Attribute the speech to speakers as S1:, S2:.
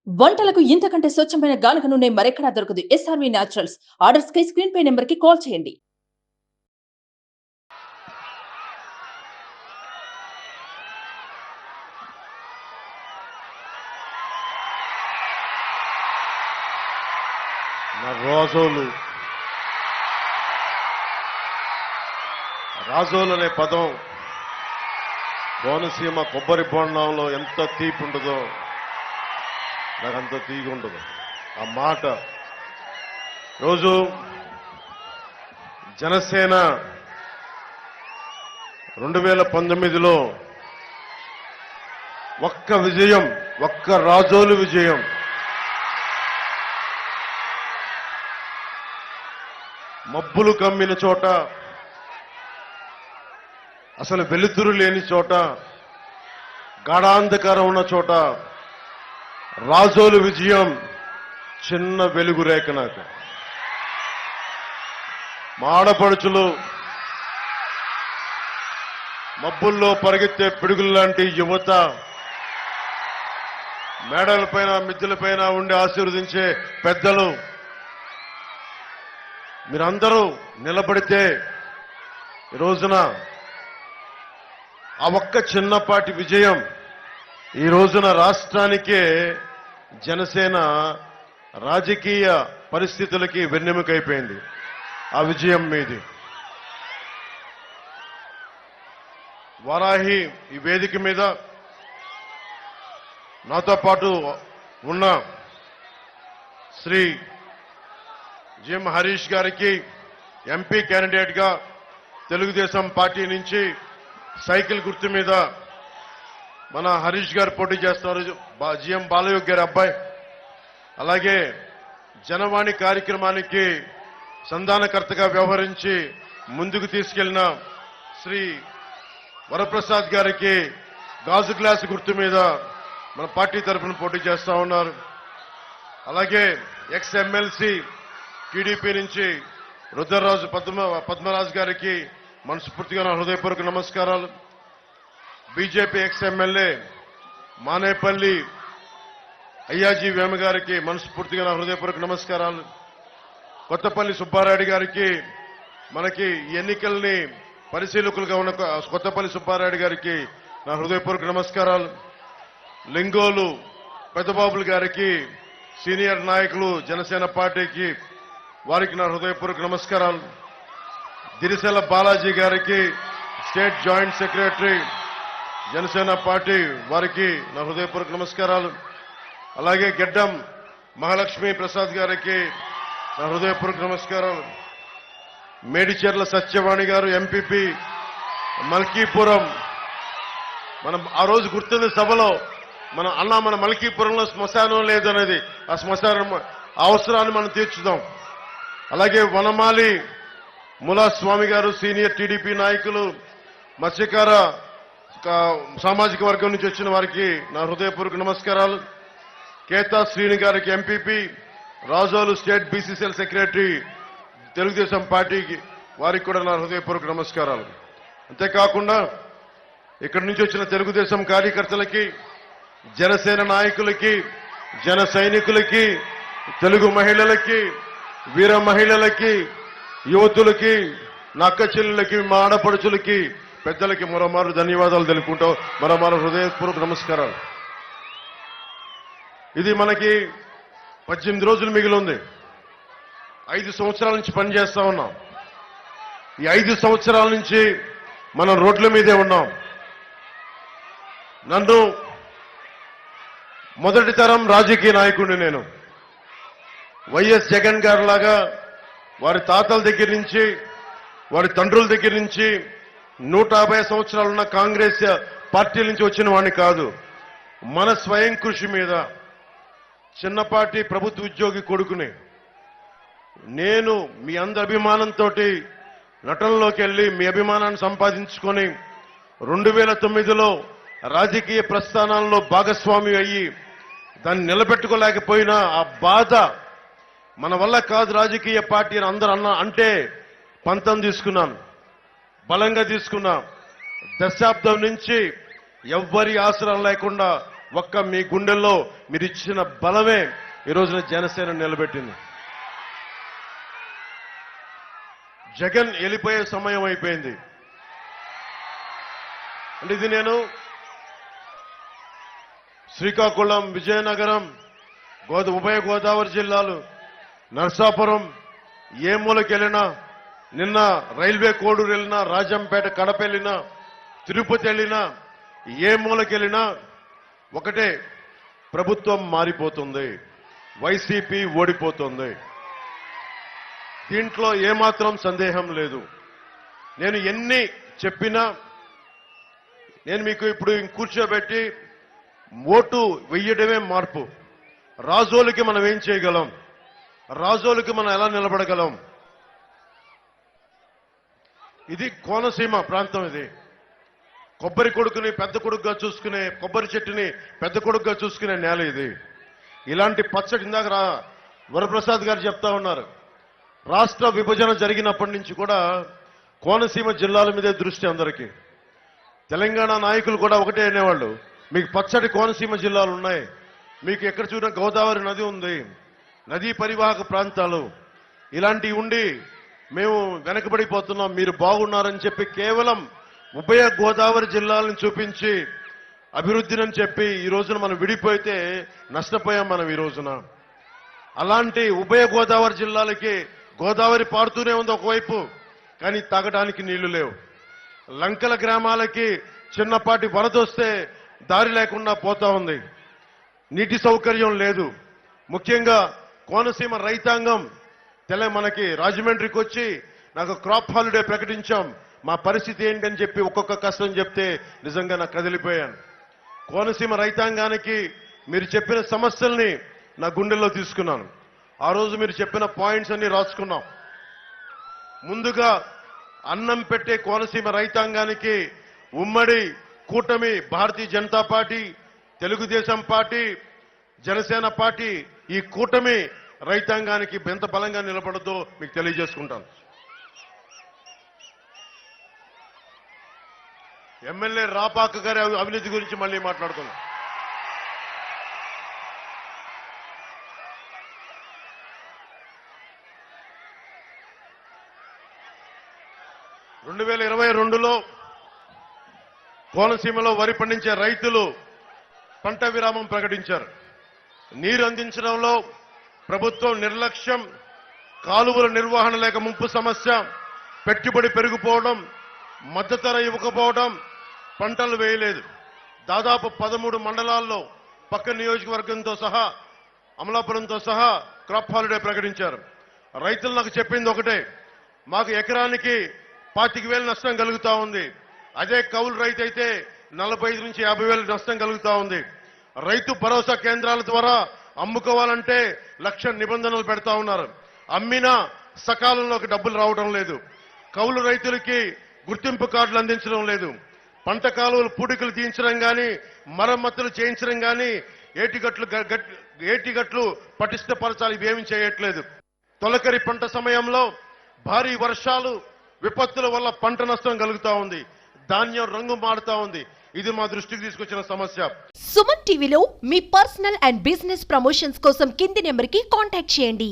S1: వంటలకు ఇంతకంటే స్వచ్ఛమైన గానుగ నూనె మరెక్కడా దొరకదు. SRV naturals. ఆర్డర్స్ కై స్క్రీన్ పై నెంబర్ కి కాల్ చేయండి.
S2: నా రాజోలు అనే పదం కోనసీమ కొబ్బరి బొండంలో ఎంత తీపి ఉండదో నాకు అంత తీగి ఉండదు ఆ మాట. రోజు జనసేన 2019లో ఒక్క విజయం, ఒక్క రాజోలు విజయం. మబ్బులు కమ్మిన చోట, అసలు వెలుతురు లేని చోట, గాఢాంధకారం ఉన్న చోట రాజోలు విజయం చిన్న వెలుగు రేఖ. నాకు మా ఆడపడుచులు మబ్బుల్లో పరిగెత్తే పిడుగుల్లాంటి యువత, మేడలపైన మిద్దెలపైన ఉండి ఆశీర్వదించే పెద్దలు, మీరందరూ నిలబడితే ఈ రోజున ఆ ఒక్క చిన్నపాటి విజయం ఈ రోజున రాష్ట్రానికే, జనసేన రాజకీయ పరిస్థితులకి వెన్నెముకైపోయింది. ఆ విజయం మీది. వారాహి ఈ వేదిక మీద నాతో పాటు ఉన్న శ్రీ జిఎం హరీష్ గారికి ఎంపీ క్యాండిడేట్ గా తెలుగుదేశం పార్టీ నుంచి సైకిల్ గుర్తు మీద మన హరీష్ గారు పోటీ చేస్తున్నారు, జిఎం బాలయోగ్ గారి అబ్బాయి. అలాగే జనవాణి కార్యక్రమానికి సంధానకర్తగా వ్యవహరించి ముందుకు తీసుకెళ్లిన శ్రీ వరప్రసాద్ గారికి గాజు గ్లాస్ గుర్తు మీద మన పార్టీ తరఫున పోటీ చేస్తా ఉన్నారు. అలాగే ఎక్స్ ఎమ్మెల్సీ టీడీపీ నుంచి రుద్రరాజు పద్మరాజు గారికి మనస్ఫూర్తిగా నా హృదయపూర్వక నమస్కారాలు. BJP ex MLA Manepalli Ayyaji Vema గారికి మనస్ఫూర్తిగా నా హృదయపూర్వక నమస్కారాలు. కొత్తపల్లి సుబ్బారెడ్డి గారికి, మనకి ఎన్నికల్ని పరిశీలకులుగా ఉన్న కొత్తపల్లి సుబ్బారెడ్డి గారికి నా హృదయపూర్వక నమస్కారాలు. లింగోలు పెద్దబాబులు గారికి, సీనియర్ నాయకులు జనసేన పార్టీకి, వారికి నా హృదయపూర్వక నమస్కారాలు. దిరిసెల బాలాజీ గారికి, state joint secretary Janasena party, వారికి నా హృదయపూర్వక నమస్కారాలు. అలాగే గెడ్డం మహాలక్ష్మి ప్రసాద్ గారికి నా హృదయపూర్వక నమస్కారాలు. మేడిచెర్ల సత్యవాణి గారు ఎంపీపీ మల్కీపురం. మనం ఆ రోజు గుర్తున్న సభలో మన మల్కీపురంలో శ్మశానం లేదనేది, ఆ శ్మశానం అవసరాన్ని మనం తీర్చుదాం. అలాగే వనమాలి ములా స్వామి గారు సీనియర్ టీడీపీ నాయకులు, మత్స్యకార సామాజిక వర్గం నుంచి వచ్చిన వారికి నా హృదయపూర్వక నమస్కారాలు. కేతా శ్రీని గారికి MPP, Razole state BCCL secretary Telugu Desam పార్టీకి, వారికి కూడా నా హృదయపూర్వక నమస్కారాలు. అంతేకాకుండా ఇక్కడి నుంచి వచ్చిన తెలుగుదేశం కార్యకర్తలకి, జనసేన నాయకులకి, జన సైనికులకి, తెలుగు మహిళలకి, వీర మహిళలకి, యువతులకి, నా అక్క చెల్లెలకి, మా ఆడపడుచులకి, పెద్దలకి మరోమారు ధన్యవాదాలు తెలుపుకుంటూ మరోమారు హృదయపూర్వక నమస్కారాలు. ఇది మనకి 18 రోజులు మిగిలి ఉంది. 5 సంవత్సరాల నుంచి పనిచేస్తా ఉన్నాం. ఈ 5 సంవత్సరాల నుంచి మనం రోడ్ల మీదే ఉన్నాం. నన్ను మొదటి తరం రాజకీయ నాయకుడిని నేను. వైఎస్ జగన్ గారు లాగా వారి తాతల దగ్గర నుంచి, వారి తండ్రుల దగ్గర నుంచి 150 సంవత్సరాలున్న కాంగ్రెస్ పార్టీ నుంచి వచ్చిన వాడిని కాదు. మన స్వయం కృషి మీద చిన్నపాటి ప్రభుత్వ ఉద్యోగి కొడుకుని నేను మీ అందరి అభిమానంతో నటనలోకి వెళ్లి మీ అభిమానాన్ని సంపాదించుకొని 2009లో రాజకీయ ప్రస్థానాల్లో భాగస్వామి అయ్యి దాన్ని నిలబెట్టుకోలేకపోయినా ఆ బాధ, మన వల్ల కాదు రాజకీయ పార్టీ అని అందరూ అంటే పంతం తీసుకున్నాను, బలంగా తీసుకున్నా. దశాబ్దం నుంచి ఎవ్వరి ఆసరం లేకుండా ఒక్క మీ గుండెల్లో మీరు ఇచ్చిన బలమే ఈ రోజున జనసేన నిలబెట్టింది. జగన్ వెళ్ళిపోయే సమయం అయిపోయింది. అంటే ఇది నేను శ్రీకాకుళం, విజయనగరం, ఉభయ గోదావరి జిల్లాలు, నర్సాపురం, ఏ మూలకి వెళ్ళినా, నిన్న రైల్వే కోడూరు వెళ్ళినా, రాజంపేట, కడప వెళ్ళినా, తిరుపతి వెళ్ళినా, ఏ మూలకి వెళ్ళినా ఒకటే, ప్రభుత్వం మారిపోతుంది, వైసీపీ ఓడిపోతుంది. దీంట్లో ఏమాత్రం సందేహం లేదు. నేను ఎన్ని చెప్పినా, నేను మీకు ఇప్పుడు కూర్చోబెట్టి ఓటు వెయ్యడమే మార్పు. రాజోలకి మనం ఏం చేయగలం, రాజోలకి మనం ఎలా నిలబడగలం? ఇది కోనసీమ ప్రాంతం. ఇది కొబ్బరి కొడుకుని పెద్ద కొడుకుగా చూసుకునే, కొబ్బరి చెట్టుని పెద్ద కొడుకుగా చూసుకునే నేల ఇది. ఇలాంటి పచ్చడి, ఇందాక వరప్రసాద్ గారు చెప్తా ఉన్నారు, రాష్ట్ర విభజన జరిగినప్పటి నుంచి కూడా కోనసీమ జిల్లాల మీదే దృష్టి అందరికీ. తెలంగాణ నాయకులు కూడా ఒకటే అనేవాళ్ళు, మీకు పచ్చడి కోనసీమ జిల్లాలు ఉన్నాయి, మీకు ఎక్కడ చూసినా గోదావరి నది ఉంది, నదీ పరివాహక ప్రాంతాలు ఇలాంటివి ఉండి మేము వెనకబడిపోతున్నాం, మీరు బాగున్నారని చెప్పి కేవలం ఉభయ గోదావరి జిల్లాలను చూపించి అభివృద్ధిని చెప్పి ఈ రోజున మనం విడిపోయితే నష్టపోయాం మనం ఈ రోజున. అలాంటి ఉభయ గోదావరి జిల్లాలకి గోదావరి పారుతూనే ఉంది ఒకవైపు, కానీ తాగడానికి నీళ్లు లేవు. లంకల గ్రామాలకి చిన్నపాటి వరద వస్తే దారి లేకుండా పోతా ఉంది, నీటి సౌకర్యం లేదు. ముఖ్యంగా కోనసీమ రైతాంగం మనకి రాజమండ్రికి వచ్చి నాకు క్రాప్ హాలిడే ప్రకటించాం, మా పరిస్థితి ఏంటని చెప్పి ఒక్కొక్క కష్టం చెప్తే నిజంగా నాకు కదిలిపోయాను. కోనసీమ రైతాంగానికి మీరు చెప్పిన సమస్యల్ని నా గుండెల్లో తీసుకున్నాను. ఆ రోజు మీరు చెప్పిన పాయింట్స్ అన్ని రాసుకున్నాం. ముందుగా అన్నం పెట్టే కోనసీమ రైతాంగానికి ఉమ్మడి కూటమి Bharatiya Janata party, Telugu Desam party, Janasena party, ఈ కూటమి రైతాంగానికి ఎంత బలంగా నిలబడదో మీకు తెలియజేసుకుంటాను. ఎమ్మెల్యే రాపాక గారి అవినీతి గురించి మళ్ళీ మాట్లాడుకుందాం. (2022) కోనసీమలో వరి పండించే రైతులు పంట విరామం ప్రకటించారు. నీరు అందించడంలో ప్రభుత్వం నిర్లక్ష్యం, కాలువల నిర్వహణ లేక ముంపు సమస్య, పెట్టుబడి పెరిగిపోవడం, మద్దతు ధర ఇవ్వకపోవడం, పంటలు వేయలేదు. దాదాపు 13 మండలాల్లో పక్క నియోజకవర్గంతో సహా, అమలాపురంతో సహా క్రాప్ హాలిడే ప్రకటించారు. రైతులు నాకు చెప్పింది ఒకటే, మాకు ఎకరానికి 25,000 నష్టం కలుగుతా ఉంది. అదే కౌలు రైతు అయితే 45,000 నుంచి 50,000 నష్టం కలుగుతా ఉంది. రైతు భరోసా కేంద్రాల ద్వారా అమ్ముకోవాలంటే 1,00,000 నిబంధనలు పెడతా ఉన్నారు. అమ్మినా సకాలంలోకి డబ్బులు రావడం లేదు. కౌలు రైతులకి గుర్తింపు కార్డులు అందించడం లేదు. పంట కాలువలు పూడికలు తీయించడం కానీ, మరమ్మతులు చేయించడం కానీ, ఏటిగట్లు పటిష్టపరచాలి, ఇవేమీ చేయట్లేదు. తొలకరి పంట సమయంలో భారీ వర్షాలు, విపత్తుల వల్ల పంట నష్టం కలుగుతా ఉంది, ధాన్యం రంగు మారుతా ఉంది. ఇది మా దృష్టికి తీసుకొచ్చిన సమస్య.
S3: సుమన్ టీవీలో మీ పర్సనల్ అండ్ బిజినెస్ ప్రమోషన్స్ కోసం కింది నెంబర్కి కాంటాక్ట్ చేయండి.